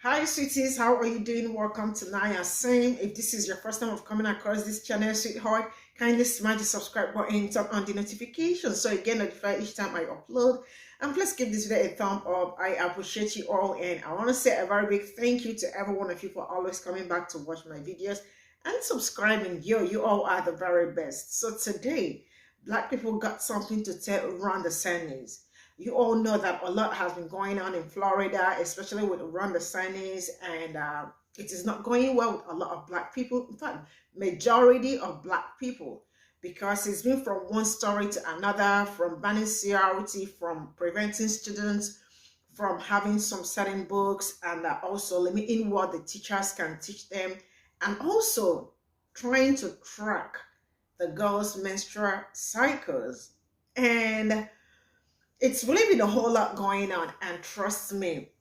Hi sweeties, how are you doing? Welcome to Nanyacim. If this is your first time of coming across this channel, sweetheart, kindly smash the subscribe button, turn on the notifications so you get notified each time I upload. And please give this video a thumb up. I appreciate you all, and I want to say a very big thank you to every one of you for always coming back to watch my videos and subscribing. You all are the very best. So today, Black people got something to tell Ron DeSantis. You all know that a lot has been going on in Florida, especially with Ron DeSantis, and it is not going well with a lot of Black people. In fact, majority of Black people, because it's been from one story to another, from banning CRT, from preventing students from having some certain books, and also limiting what the teachers can teach them, and also trying to track the girls' menstrual cycles. And it's really been a whole lot going on, and trust me,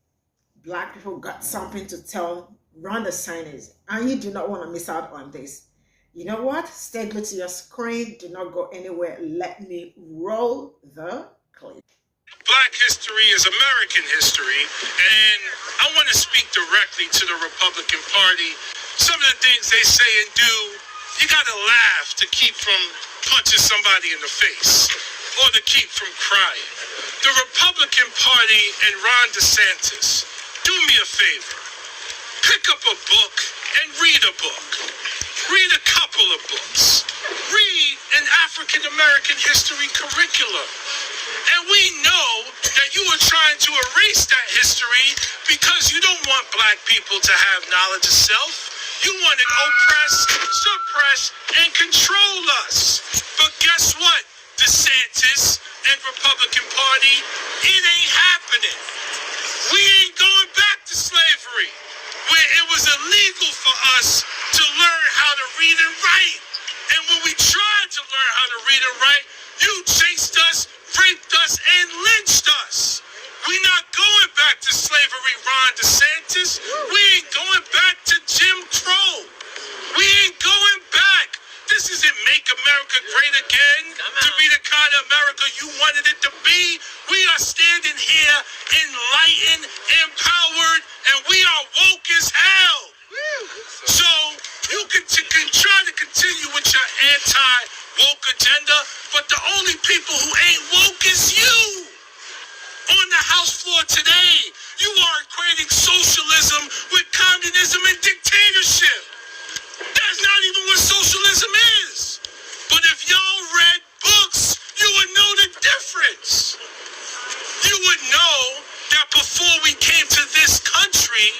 Black people got something to tell Ron DeSantis, and you do not want to miss out on this. You know what? Stay glued to your screen. Do not go anywhere. Let me roll the clip. Black history is American history, and I want to speak directly to the Republican Party. Some of the things they say and do, you got to laugh to keep from punching somebody in the face or to keep from crying. The Republican Party and Ron DeSantis, do me a favor. Pick up a book and read a book. Read a couple of books. Read an African American history curriculum. And we know that you are trying to erase that history because you don't want Black people to have knowledge of self. You want to oppress, suppress, and control us. But guess what, DeSantis and Republican Party? It ain't happening. We ain't going back to slavery, where it was illegal for us to learn how to read and write. And when we tried to learn how to read and write, you chased us, raped us, and lynched us. We're not going back to slavery, Ron DeSantis. We ain't going back to Jim Crow. We ain't going back. This isn't Make America Great Again to be the kind of America you wanted it to be. We are standing here enlightened, empowered, and we are woke as hell. So you can try to continue with your anti-woke agenda, but the only people who ain't woke is you. On the House floor today, you are equating socialism with communism and dictatorship. That's not even what socialism is. But if y'all read books, you would know the difference. You would know that before we came to this country,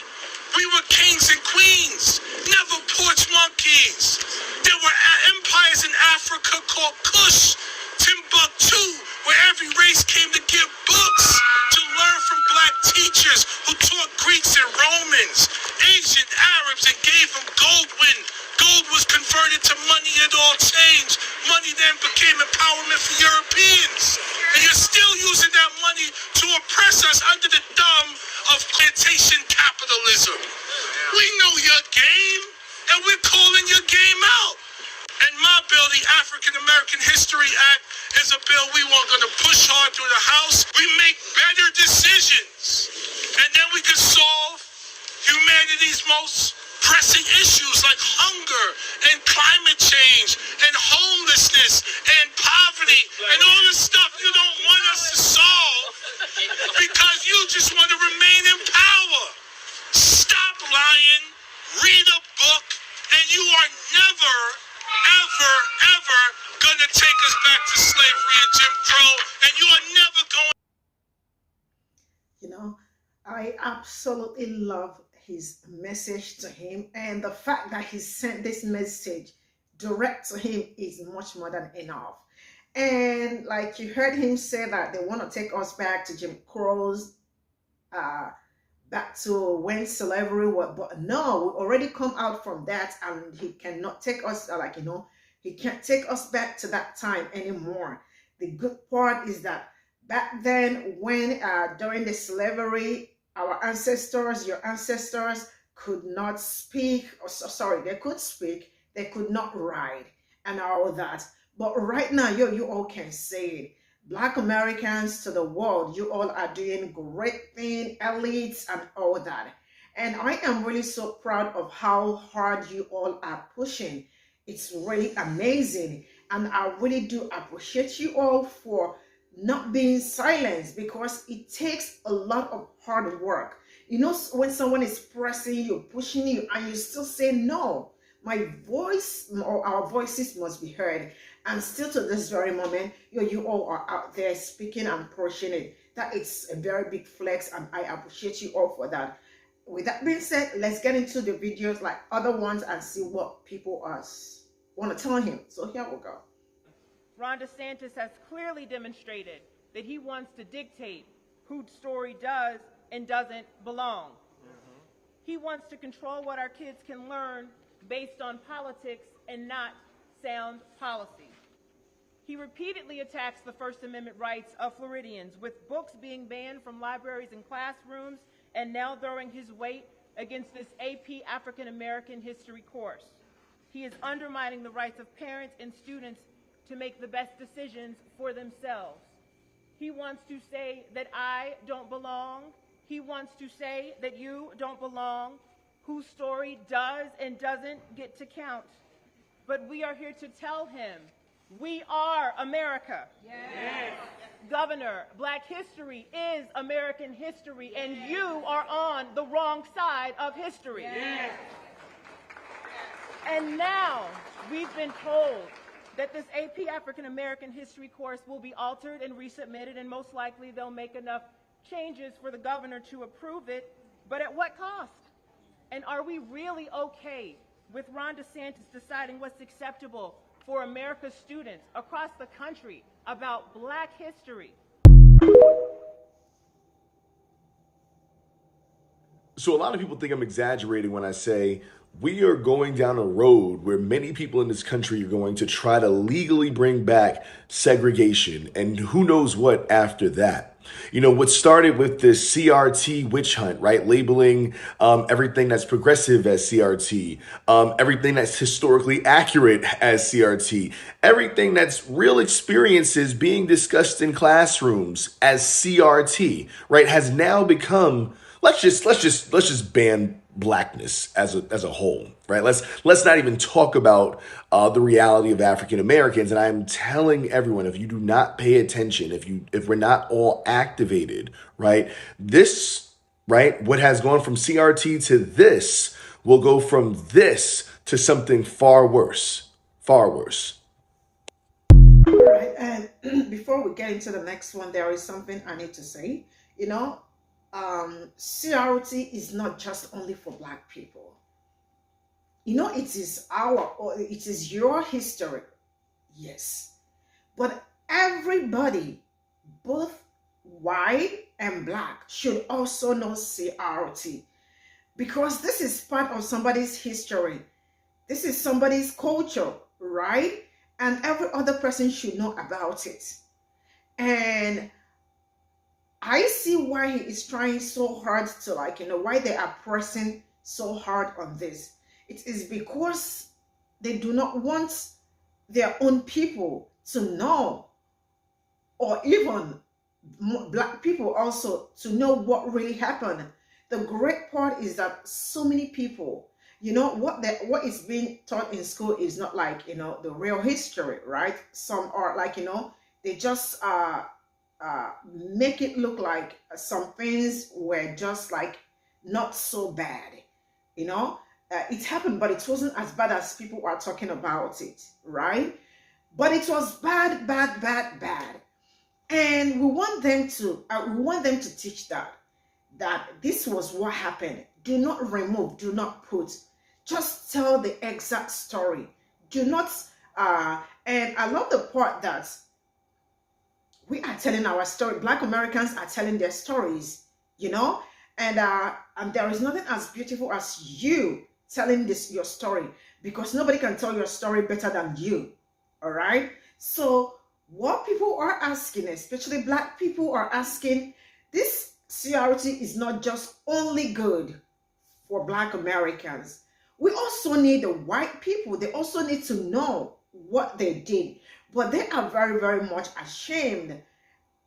we were kings and queens, never porch monkeys. There were empires in Africa called Kush, Timbuktu, where every race came to give books to learn from Black teachers who taught Greeks and Romans, Asian Arabs, and gave them gold when gold was converted to money. It all changed. Money then became empowerment for Europeans. And you're still using that money to oppress us under the thumb of plantation capitalism. We know your game, and we're calling your game out. And my bill, the African American History Act, is a bill we weren't going to push hard through the House. We make better decisions. And then we can solve humanity's most pressing issues like hunger and climate change and homelessness and poverty and all the stuff you don't want us to solve because you just want to remain in power. Stop lying, read a book, and you are never, ever, ever going to take us back to slavery and Jim Crow, and you are never going. You know, I absolutely love his message to him, and the fact that he sent this message direct to him is much more than enough. And like you heard him say that they want to take us back to Jim Crow's, back to when slavery was, but no, we already come out from that, and he cannot take us, he can't take us back to that time anymore. The good part is that back then, when during the slavery, our ancestors, your ancestors could not speak, they could speak, they could not write and all that. But right now, you all can say it. Black Americans to the world, you all are doing great things, elites and all that. And I am really so proud of how hard you all are pushing. It's really amazing. And I really do appreciate you all for not being silenced, because it takes a lot of hard work. You know, when someone is pressing you, pushing you, and you still say, no, my voice or our voices must be heard. And still to this very moment, you all are out there speaking and pushing it. That is a very big flex, and I appreciate you all for that. With that being said, let's get into the videos like other ones and see what people want to tell him. So here we go. Ron DeSantis has clearly demonstrated that he wants to dictate whose story does and doesn't belong. He wants to control what our kids can learn based on politics and not sound policy. He repeatedly attacks the First Amendment rights of Floridians, with books being banned from libraries and classrooms, and now throwing his weight against this AP African American history course. He is undermining the rights of parents and students to make the best decisions for themselves. He wants to say that I don't belong. He wants to say that you don't belong, whose story does and doesn't get to count. But we are here to tell him, we are America. Yes. Governor, Black history is American history, and you are on the wrong side of history. Yes. And now we've been told that this AP African American history course will be altered and resubmitted, and most likely they'll make enough changes for the governor to approve it, but at what cost? And are we really okay with Ron DeSantis deciding what's acceptable for America's students across the country about Black history? So a lot of people think I'm exaggerating when I say we are going down a road where many people in this country are going to try to legally bring back segregation, and who knows what after that. You know, what started with this CRT witch hunt, right? Labeling everything that's progressive as CRT, everything that's historically accurate as CRT, everything that's real experiences being discussed in classrooms as CRT, right? Has now become, let's just ban Blackness as a whole, right? Let's not even talk about the reality of African Americans. And I'm telling everyone, if you do not pay attention, if we're not all activated, right, this, right, what has gone from CRT to this will go from this to something far worse, far worse. All right, and before we get into the next one, there is something I need to say. You know, CRT is not just only for Black people. You know, it is your history, yes. But everybody, both white and Black, should also know CRT, because this is part of somebody's history. This is somebody's culture, right? And every other person should know about it. And I see why he is trying so hard to, like, you know, why they are pressing so hard on this. It is because they do not want their own people to know, or even Black people also to know what really happened. The great part is that so many people, you know, what is being taught in school is not like, you know, the real history, right? Some are like, you know, they just make it look like some things were just like not so bad, you know. It happened, but it wasn't as bad as people are talking about it, right? But it was bad, bad, bad, bad, and we want them to teach that this was what happened. Do not remove, do not put, just tell the exact story. Do not and I love the part that we are telling our story. Black Americans are telling their stories, you know, and there is nothing as beautiful as you telling your story, because nobody can tell your story better than you. All right. So what people are asking, especially Black people are asking, this CRT is not just only good for Black Americans. We also need the white people. They also need to know what they did. But they are very, very much ashamed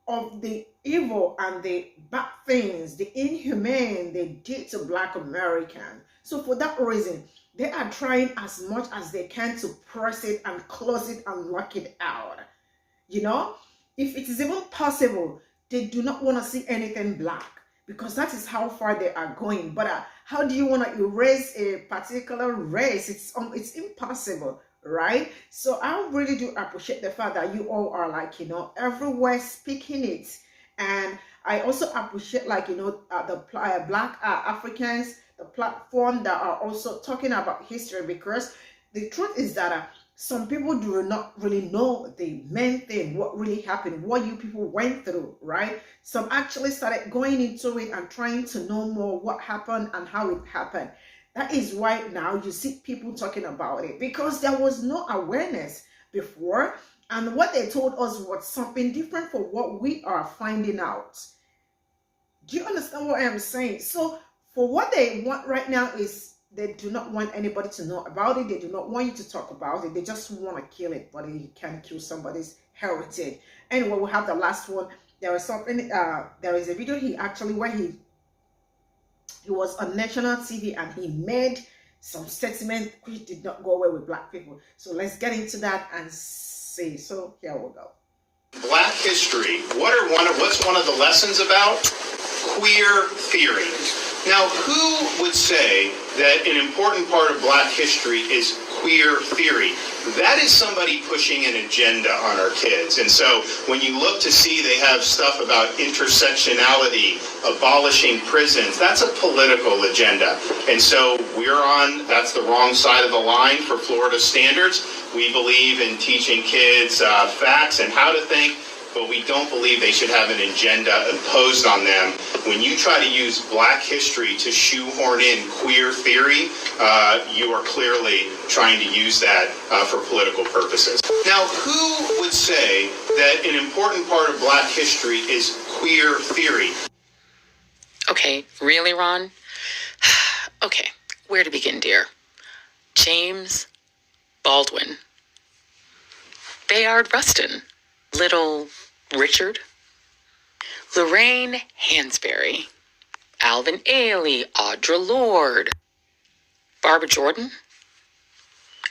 of the evil and the bad things, the inhumane they did to Black Americans. So for that reason, they are trying as much as they can to press it and close it and lock it out. You know, if it is even possible, they do not want to see anything black, because that is how far they are going. But how do you want to erase a particular race? It's impossible, right? So I really do appreciate the fact that you all are, like, you know, everywhere speaking it. And I also appreciate, like, you know, the Black Africans, the platform that are also talking about history, because the truth is that some people do not really know the main thing, what really happened, what you people went through, right? Some actually started going into it and trying to know more what happened and how it happened. That is why now you see people talking about it, because there was no awareness before, and what they told us was something different for what we are finding out. Do you understand what I'm saying? So for what they want right now is, they do not want anybody to know about it. They do not want you to talk about it. They just want to kill it, but you can't kill somebody's heritage. Anyway, we'll have the last one. There is something, there is a video where he was on national TV and he made some statement which did not go well with Black people. So let's get into that and see. So here we go. Black history. What's one of the lessons about? Queer theory. Now, who would say that an important part of Black history is queer theory? That is somebody pushing an agenda on our kids. And so when you look to see they have stuff about intersectionality, abolishing prisons, that's a political agenda. And so that's the wrong side of the line for Florida standards. We believe in teaching kids facts and how to think, but we don't believe they should have an agenda imposed on them. When you try to use Black history to shoehorn in queer theory, you are clearly trying to use that for political purposes. Now, who would say that an important part of Black history is queer theory? Okay, really, Ron? Okay, where to begin, dear? James Baldwin, Bayard Rustin, Little Richard, Lorraine Hansberry, Alvin Ailey, Audre Lorde, Barbara Jordan,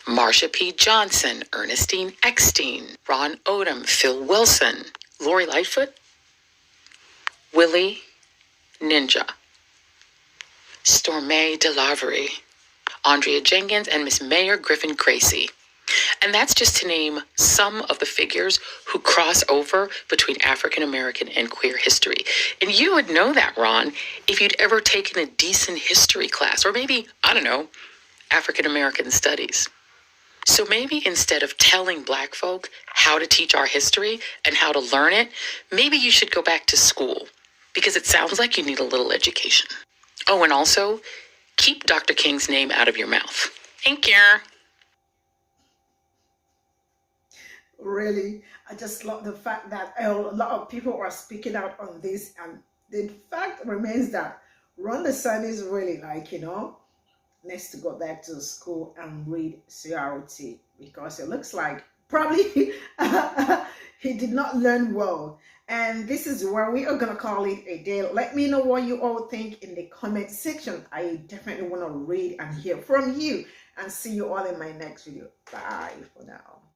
Marsha P. Johnson, Ernestine Eckstein, Ron Odom, Phil Wilson, Lori Lightfoot, Willie Ninja, Stormé DeLavery, Andrea Jenkins, and Miss Mayor Griffin Gracie. And that's just to name some of the figures who cross over between African American and queer history. And you would know that, Ron, if you'd ever taken a decent history class, or maybe, I don't know, African American studies. So maybe instead of telling Black folk how to teach our history and how to learn it, maybe you should go back to school, because it sounds like you need a little education. Oh, and also, keep Dr. King's name out of your mouth. Thank you. Really, I just love the fact that a lot of people are speaking out on this, and the fact remains that Ron DeSantis really, like, you know, needs to go back to school and read CRT, because it looks like probably he did not learn well. And this is where we are gonna call it a day. Let me know what you all think in the comment section. I definitely want to read and hear from you, and see you all in my next video. Bye for now.